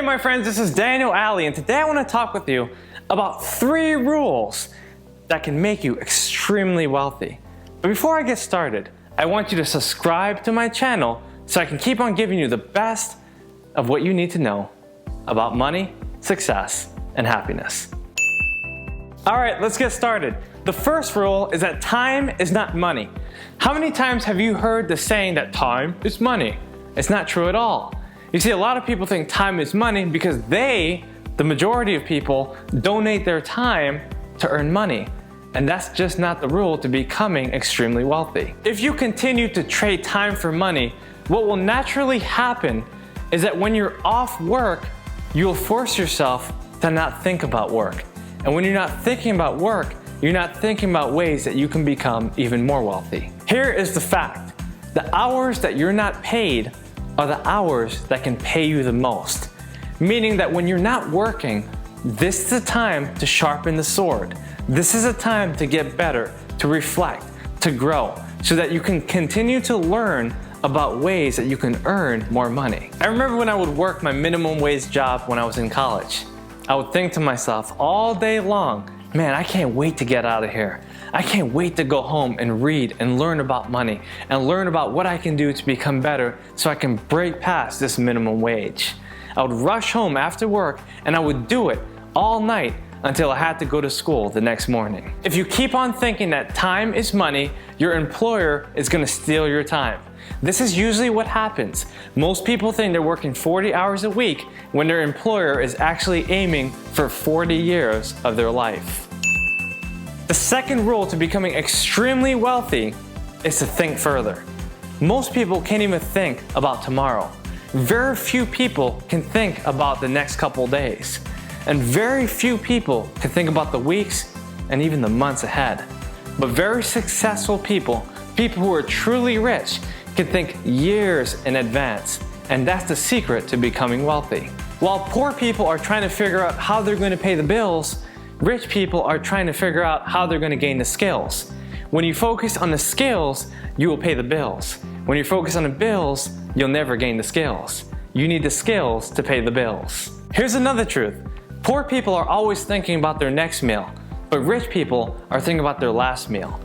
my friends, this is Aldie, and today I want to talk with you about 3 rules that can make you extremely wealthy. But before I get started, I want you to subscribe to my channel so I can keep on giving you the best of what you need to know about money, success, and happiness. Alright, let's get started. The first rule is that time is not money. How many times have you heard the saying that time is money? It's not true at all. You see, a lot of people think time is money because the majority of people, donate their time to earn money. And that's just not the rule to becoming extremely wealthy. If you continue to trade time for money, what will naturally happen is that when you're off work, you'll force yourself to not think about work. And when you're not thinking about work, you're not thinking about ways that you can become even more wealthy. Here is the fact. The hours that you're not paid are the hours that can pay you the most. Meaning that when you're not working, this is the time to sharpen the sword. This is a time to get better, to reflect, to grow, so that you can continue to learn about ways that you can earn more money. I remember when I would work my minimum wage job when I was in college. I would think to myself all day long, man, I can't wait to get out of here. I can't wait to go home and read and learn about money and learn about what I can do to become better so I can break past this minimum wage. I would rush home after work and I would do it all night until I had to go to school the next morning. If you keep on thinking that time is money, your employer is going to steal your time. This is usually what happens. Most people think they're working 40 hours a week when their employer is actually aiming for 40 years of their life. The second rule to becoming extremely wealthy is to think further. Most people can't even think about tomorrow. Very few people can think about the next couple days. And very few people can think about the weeks and even the months ahead. But very successful people, people who are truly rich, can think years in advance. And that's the secret to becoming wealthy. While poor people are trying to figure out how they're going to pay the bills, rich people are trying to figure out how they're going to gain the skills. When you focus on the skills, you will pay the bills. When you focus on the bills, you'll never gain the skills. You need the skills to pay the bills. Here's another truth. Poor people are always thinking about their next meal, but rich people are thinking about their last meal.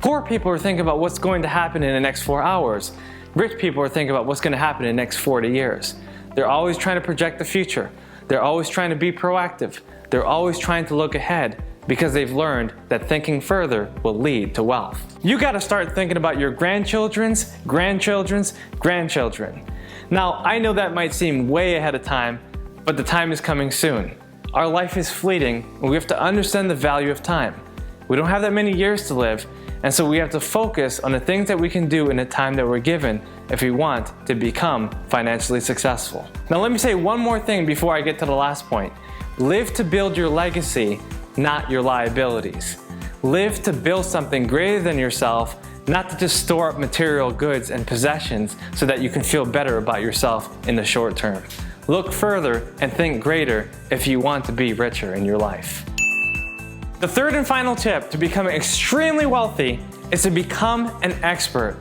Poor people are thinking about what's going to happen in the next 4 hours. Rich people are thinking about what's going to happen in the next 40 years. They're always trying to project the future. They're always trying to be proactive. They're always trying to look ahead because they've learned that thinking further will lead to wealth. You got to start thinking about your grandchildren's grandchildren's grandchildren. Now, I know that might seem way ahead of time, but the time is coming soon. Our life is fleeting, and we have to understand the value of time. We don't have that many years to live, and so we have to focus on the things that we can do in the time that we're given if we want to become financially successful. Now let me say one more thing before I get to the last point. Live to build your legacy, not your liabilities. Live to build something greater than yourself, not to just store up material goods and possessions so that you can feel better about yourself in the short term. Look further and think greater if you want to be richer in your life. The third and final tip to becoming extremely wealthy is to become an expert.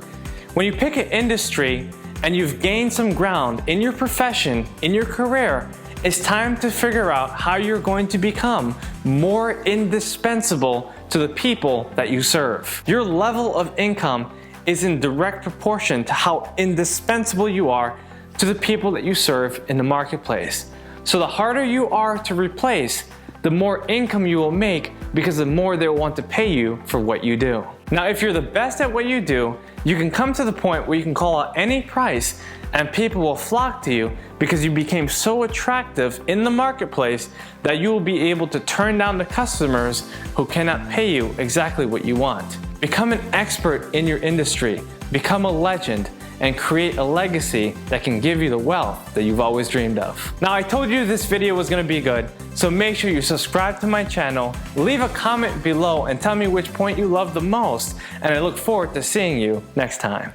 When you pick an industry and you've gained some ground in your profession, in your career, it's time to figure out how you're going to become more indispensable to the people that you serve. Your level of income is in direct proportion to how indispensable you are to the people that you serve in the marketplace. So the harder you are to replace, the more income you will make because the more they'll want to pay you for what you do. Now, if you're the best at what you do, you can come to the point where you can call out any price and people will flock to you because you became so attractive in the marketplace that you will be able to turn down the customers who cannot pay you exactly what you want. Become an expert in your industry, become a legend, and create a legacy that can give you the wealth that you've always dreamed of. Now, I told you this video was gonna be good, so make sure you subscribe to my channel, leave a comment below and tell me which point you love the most, and I look forward to seeing you next time.